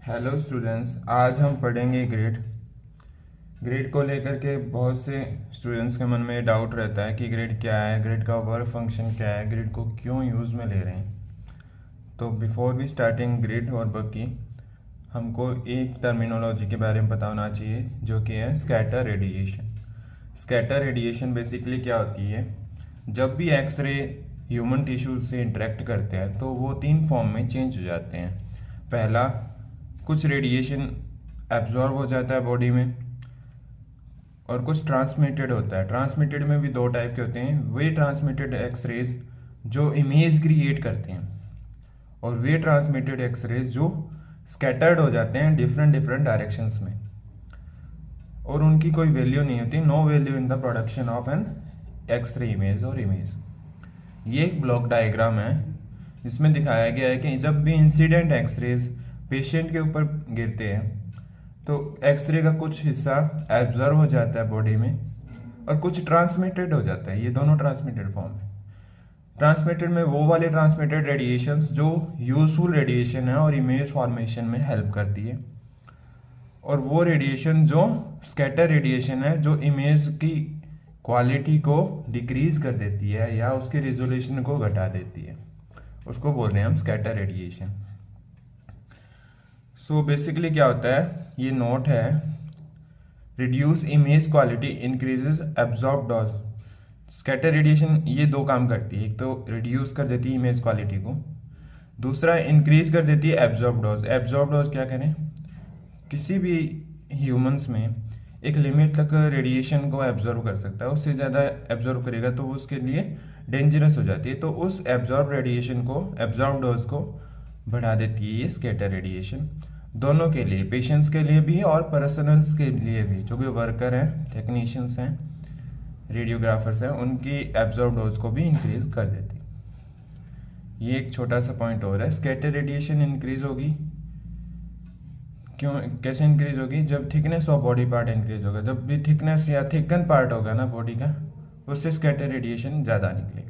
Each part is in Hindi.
हेलो स्टूडेंट्स, आज हम पढ़ेंगे ग्रेड को लेकर के बहुत से स्टूडेंट्स के मन में डाउट रहता है कि ग्रेड क्या है, ग्रेड का वर्क फंक्शन क्या है, ग्रेड को क्यों यूज़ में ले रहे हैं। तो बिफोर वी स्टार्टिंग ग्रेड और बाकी हमको एक टर्मिनोलॉजी के बारे में पता होना चाहिए जो कि है scatter radiation. Scatter radiation basically क्या होती है, जब भी एक्सरे ह्यूमन टिश्यूज से इंटरेक्ट करते हैं तो वो तीन फॉर्म में चेंज हो जाते हैं। पहला, कुछ रेडिएशन एब्जॉर्ब हो जाता है बॉडी में और कुछ ट्रांसमिटेड होता है। ट्रांसमिटेड में भी दो टाइप के होते हैं, वे ट्रांसमिटेड एक्सरेज जो इमेज क्रिएट करते हैं और वे ट्रांसमिटेड एक्सरेज जो स्कैटर्ड हो जाते हैं डिफरेंट डिफरेंट डायरेक्शंस में और उनकी कोई वैल्यू नहीं होती, no value in the production of an x-ray image और इमेज। ये एक ब्लॉक डायग्राम है जिसमें दिखाया गया है कि जब भी इंसिडेंट एक्सरेज पेशेंट के ऊपर गिरते हैं तो एक्सरे का कुछ हिस्सा एब्जॉर्व हो जाता है बॉडी में और कुछ ट्रांसमिटेड हो जाता है। ये दोनों ट्रांसमिटेड फॉर्म है। ट्रांसमिटेड में वो वाले ट्रांसमिटेड रेडिएशंस जो यूजफुल रेडिएशन है और इमेज फॉर्मेशन में हेल्प करती है, और वो रेडिएशन जो स्कैटर रेडिएशन है जो इमेज की क्वालिटी को डिक्रीज कर देती है या उसके रिजोल्यूशन को घटा देती है, उसको बोल रहे हैं हम स्कैटर रेडिएशन। सो बेसिकली क्या होता है, ये नोट है, reduce image quality increases absorb dose. Scatter radiation ये दो काम करती है, एक तो रिड्यूस कर देती है इमेज क्वालिटी को, दूसरा इंक्रीज कर देती है एब्जॉर्ब डोज। एब्जॉर्ब डोज क्या करें, किसी भी ह्यूमंस में एक लिमिट तक रेडिएशन को एब्जॉर्व कर सकता है, उससे ज़्यादा एब्जॉर्व करेगा तो वो उसके लिए डेंजरस हो जाती है, तो उस एब्जॉर्ब रेडिएशन को, एब्जॉर्ब डोज को बढ़ा देती है ये स्कैटर रेडिएशन। दोनों के लिए, पेशेंट्स के लिए भी और पर्सनल्स के लिए भी, जो भी वर्कर हैं, टेक्नीशियंस हैं, रेडियोग्राफर्स हैं, उनकी एब्जॉर्ब डोज को भी इंक्रीज कर देती है। ये एक छोटा सा पॉइंट और है, स्कैटर रेडिएशन इंक्रीज होगी क्यों, कैसे इंक्रीज होगी, जब thickness of body part increase होगा। जब भी थिकनेस या थिकन पार्ट होगा ना बॉडी का, उससे स्कैटर रेडिएशन ज़्यादा निकलेगी।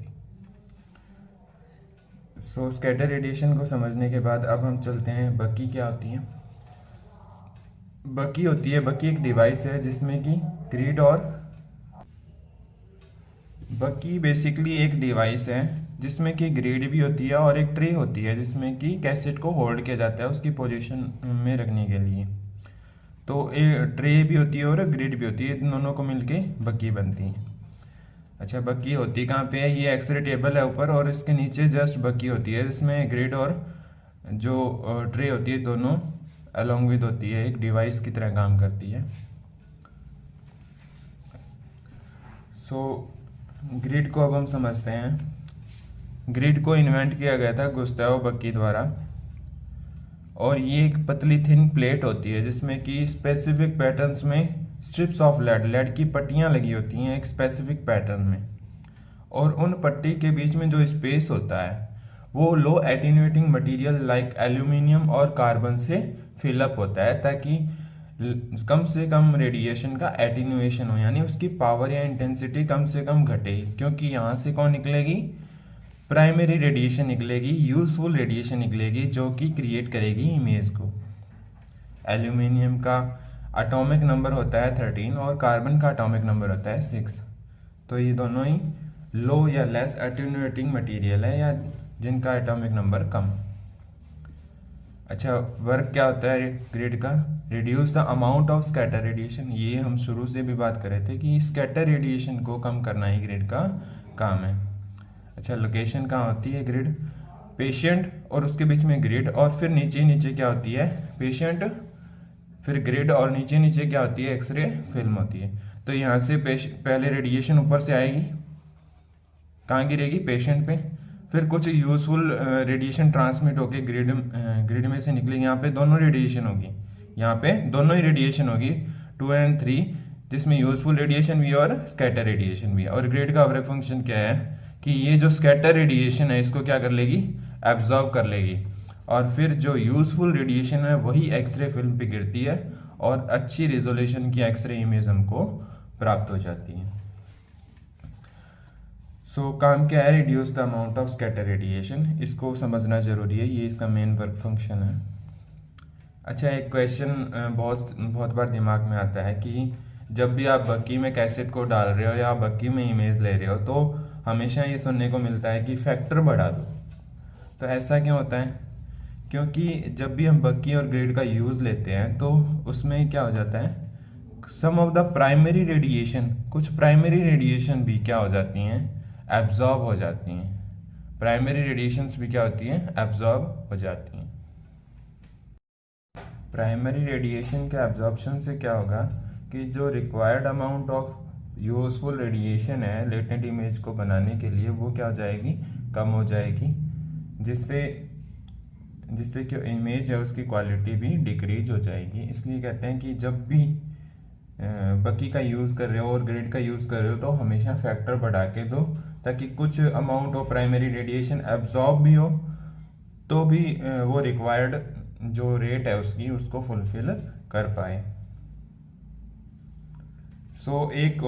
सो स्कैटर रेडिएशन को समझने के बाद अब हम चलते हैं बकी क्या होती है। बकी होती है, बकी एक डिवाइस है जिसमें कि ग्रिड और बकी बेसिकली एक डिवाइस है जिसमें कि ग्रिड भी होती है और एक ट्रे होती है जिसमें कि कैसेट को होल्ड किया जाता है उसकी पोजीशन में रखने के लिए। तो एक ट्रे भी होती है और ग्रिड भी होती है, इन दोनों को मिलके बकी बनती है। अच्छा, बकी होती कहाँ पे है, ये एक्सरे टेबल है ऊपर और इसके नीचे जस्ट बकी होती है जिसमें ग्रिड और जो ट्रे होती है दोनों अलॉन्ग विद होती है, एक डिवाइस की तरह काम करती है। सो ग्रिड को अब हम समझते हैं। ग्रिड को इन्वेंट किया गया था गुस्ताव बकी द्वारा और ये एक पतली थिन प्लेट होती है जिसमें कि स्पेसिफिक पैटर्न्स में स्ट्रिप्स ऑफ लेड की पट्टियां लगी होती हैं एक स्पेसिफिक पैटर्न में, और उन पट्टी के बीच में जो स्पेस होता है वो लो एटीन्यूएटिंग मटेरियल लाइक एल्यूमिनियम और कार्बन से फिलअप होता है ताकि कम से कम रेडिएशन का एटीन्यूएशन हो, यानी उसकी पावर या इंटेंसिटी कम से कम घटे, क्योंकि यहाँ से कौन निकलेगी, प्राइमरी रेडिएशन निकलेगी, यूजफुल रेडिएशन निकलेगी जो कि क्रिएट करेगी इमेज को। एल्यूमिनियम का एटॉमिक नंबर होता है 13 और कार्बन का एटॉमिक नंबर होता है 6, तो ये दोनों ही लो या लेस एटेन्यूएटिंग मटेरियल है या जिनका एटॉमिक नंबर कम। अच्छा, वर्क क्या होता है ग्रिड का, reduce the amount of scatter radiation. ये हम शुरू से भी बात कर रहे थे कि स्कैटर रेडिएशन को कम करना ही ग्रिड का काम है। अच्छा, लोकेशन कहाँ होती है ग्रिड, पेशेंट और उसके बीच में ग्रिड, और फिर नीचे नीचे क्या होती है, पेशेंट, फिर ग्रिड, और नीचे नीचे क्या होती है, एक्सरे फिल्म होती है। तो यहाँ से पहले रेडिएशन ऊपर से आएगी, कहाँ गिरेगी, पेशेंट पे, फिर कुछ यूजफुल रेडिएशन ट्रांसमिट होके ग्रिड में से निकलेगी। यहाँ पे दोनों रेडिएशन होगी, यहाँ पे दोनों ही रेडिएशन होगी 2 और 3, जिसमें यूजफुल रेडिएशन भी और स्कैटर रेडिएशन भी। और ग्रिड का वर्क फंक्शन क्या है कि ये जो स्कैटर रेडिएशन है इसको क्या कर लेगी, एब्जॉर्ब कर लेगी, और फिर जो यूजफुल रेडिएशन है वही एक्सरे फिल्म पे गिरती है और अच्छी रिजोल्यूशन की एक्सरे इमेज हमको प्राप्त हो जाती है। सो काम क्या है, reduce the amount of scatter radiation, इसको समझना जरूरी है, ये इसका मेन वर्क फंक्शन है। अच्छा, एक क्वेश्चन बहुत बहुत बार दिमाग में आता है कि जब भी आप बक्की में कैसेट को डाल रहे हो या आप बक्की में इमेज ले रहे हो तो हमेशा ये सुनने को मिलता है कि फैक्टर बढ़ा दो। तो ऐसा क्यों होता है? क्योंकि जब भी हम बक्की और ग्रिड का यूज़ लेते हैं तो उसमें क्या हो जाता है, सम ऑफ द प्राइमरी रेडिएशन, कुछ प्राइमरी रेडिएशन भी क्या हो जाती हैं, एब्जॉर्ब हो जाती हैं। प्राइमरी रेडिएशंस भी क्या होती हैं, एब्जॉर्ब हो जाती हैं। प्राइमरी रेडिएशन के एब्जॉर्प्शन से क्या होगा कि जो required amount of useful radiation है लेटेंट इमेज को बनाने के लिए, वो क्या हो जाएगी, कम हो जाएगी, जिससे जिससे कि इमेज है उसकी क्वालिटी भी डिक्रीज हो जाएगी। इसलिए कहते हैं कि जब भी बक्की का यूज़ कर रहे हो और ग्रिड का यूज़ कर रहे हो तो हमेशा फैक्टर बढ़ा के दो, ताकि कुछ amount of primary radiation absorb भी हो तो भी वो रिक्वायर्ड जो रेट है उसकी उसको फुलफिल कर पाए। एक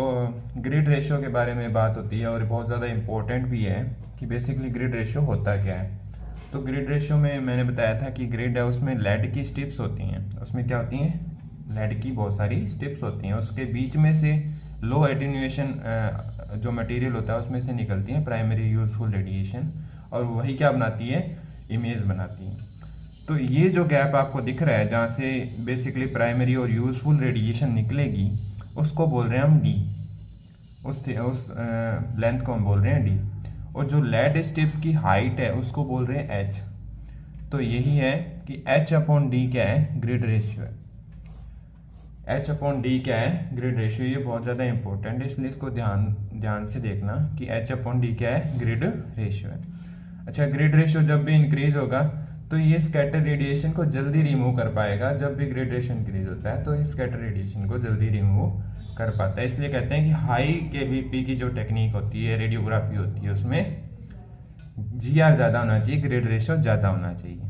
ग्रिड रेशियो के बारे में बात होती है और बहुत ज़्यादा इम्पोर्टेंट भी है कि बेसिकली ग्रिड रेशियो होता क्या है। तो ग्रिड रेशियो में मैंने बताया था कि ग्रिड है उसमें लेड की स्ट्रिप्स होती हैं। उसमें क्या होती हैं, लेड की बहुत सारी स्ट्रिप्स होती हैं। उसके बीच में से लो एटेन्यूएशन जो मटेरियल होता है उसमें से निकलती है प्राइमरी यूजफुल रेडिएशन, और वही क्या बनाती है, इमेज बनाती है। तो ये जो गैप आपको दिख रहा है जहाँ से बेसिकली प्राइमरी और यूजफुल रेडिएशन निकलेगी उसको बोल रहे हैं हम डी। उस लेंथ को हम बोल रहे हैं डी। और जो लेड स्ट्रिप की हाइट है उसको बोल रहे हैं एच। तो यही है कि एच अपॉन डी क्या है, ग्रिड रेशियो है। एच अपॉन डी क्या है, ग्रिड रेशियो। ये बहुत ज़्यादा इंपॉर्टेंट है, इसलिए इसको ध्यान से देखना कि एच अपॉन डी क्या है, ग्रिड रेशियो है। अच्छा, ग्रिड रेशियो जब भी इंक्रीज होगा तो ये स्कैटर रेडिएशन को जल्दी रिमूव कर पाएगा। जब भी ग्रिड रेशियो इंक्रीज होता है तो स्कैटर रेडिएशन को जल्दी रिमूव कर पाता है। इसलिए कहते हैं कि हाई केवीपी की जो टेक्निक होती है, रेडियोग्राफी होती है, उसमें जीआर ज़्यादा होना चाहिए, ग्रिड रेशियो ज़्यादा होना चाहिए,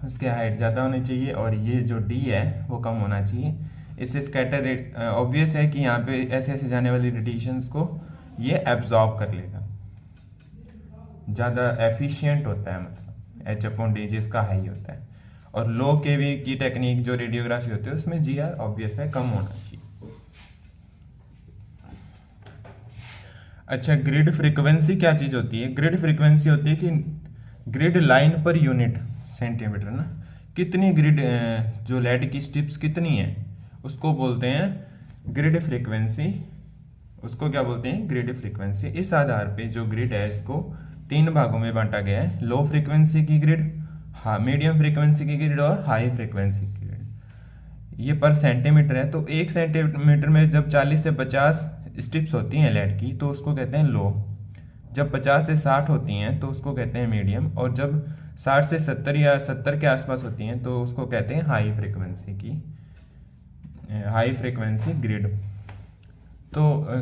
उसके हाइट ज़्यादा होनी चाहिए और ये जो डी है वो कम होना चाहिए। इससे स्कैटर रेट ऑब्वियस है कि यहाँ पे ऐसे ऐसे जाने वाली रेडिएशंस को ये एब्जॉर्ब कर लेगा, ज़्यादा एफिशिएंट होता है, मतलब एच अपॉन डी जिसका हाई होता है। और लो केवी की टेक्निक जो रेडियोग्राफी होती है उसमें जीआर ऑब्वियस है कम होना चाहिए। अच्छा, ग्रिड फ्रीक्वेंसी क्या चीज़ होती है? ग्रिड फ्रीक्वेंसी होती है कि grid line per unit centimetre ना, कितनी ग्रिड जो लेड की स्ट्रिप्स कितनी है उसको बोलते हैं ग्रिड फ्रीक्वेंसी। उसको क्या बोलते हैं, ग्रिड फ्रीक्वेंसी। इस आधार पे जो ग्रिड है इसको 3 भागों में बांटा गया है, लो फ्रीक्वेंसी की ग्रिड, मीडियम फ्रीक्वेंसी की ग्रिड और हाई फ्रीक्वेंसी की ग्रिड। ये पर सेंटीमीटर है, तो 1 सेंटीमीटर में जब 40 से 50 स्ट्रिप्स होती हैं लेड की तो उसको कहते हैं लो। जब 50 से 60 होती हैं तो उसको कहते हैं मीडियम, और जब 60 से 70 या 70 के आसपास होती हैं तो उसको कहते हैं हाई फ्रीक्वेंसी ग्रिड। तो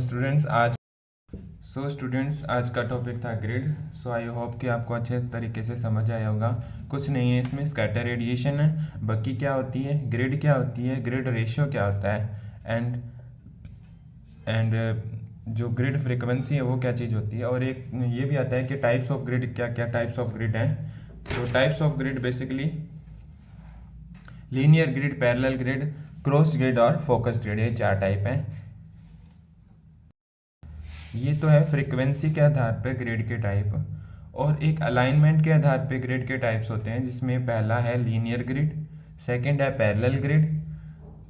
स्टूडेंट्स आज का टॉपिक था ग्रिड। आई होप कि आपको अच्छे तरीके से समझ आया होगा। कुछ नहीं है इसमें, स्कैटर रेडिएशन है, बक्की क्या होती है, ग्रिड क्या होती है, ग्रिड रेशियो क्या होता है, एंड जो ग्रिड फ्रीक्वेंसी है वो क्या चीज़ होती है। और एक ये भी आता है कि टाइप्स ऑफ ग्रिड क्या क्या टाइप्स ऑफ ग्रिड हैं। तो types of grid basically linear grid, parallel grid, crossed grid और फोकस्ड ग्रिड, ये 4 टाइप हैं। ये तो है फ्रीक्वेंसी के आधार पे ग्रिड के टाइप, और एक अलाइनमेंट के आधार पे ग्रिड के टाइप्स होते हैं, जिसमें पहला है लीनियर ग्रिड, सेकंड है पैरेलल ग्रिड,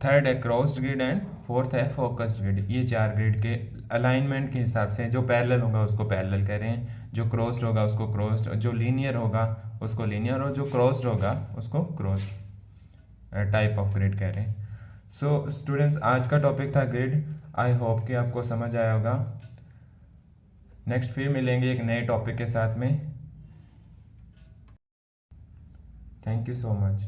थर्ड है क्रॉस्ड ग्रिड एंड फोर्थ है फोकस्ड ग्रिड। ये 4 ग्रिड के अलाइनमेंट के हिसाब से, जो पैरेलल होगा उसको पैरेलल कह रहे हैं, जो क्रॉस्ड होगा उसको क्रॉस्ड, जो लीनियर होगा उसको लीनियर, और जो क्रॉस्ड होगा उसको क्रॉस्ड टाइप ऑफ ग्रिड कह रहे हैं। सो स्टूडेंट्स, आज का टॉपिक था ग्रिड। आई होप कि आपको समझ आया होगा। नेक्स्ट फिर मिलेंगे एक नए टॉपिक के साथ में। Thank you so much.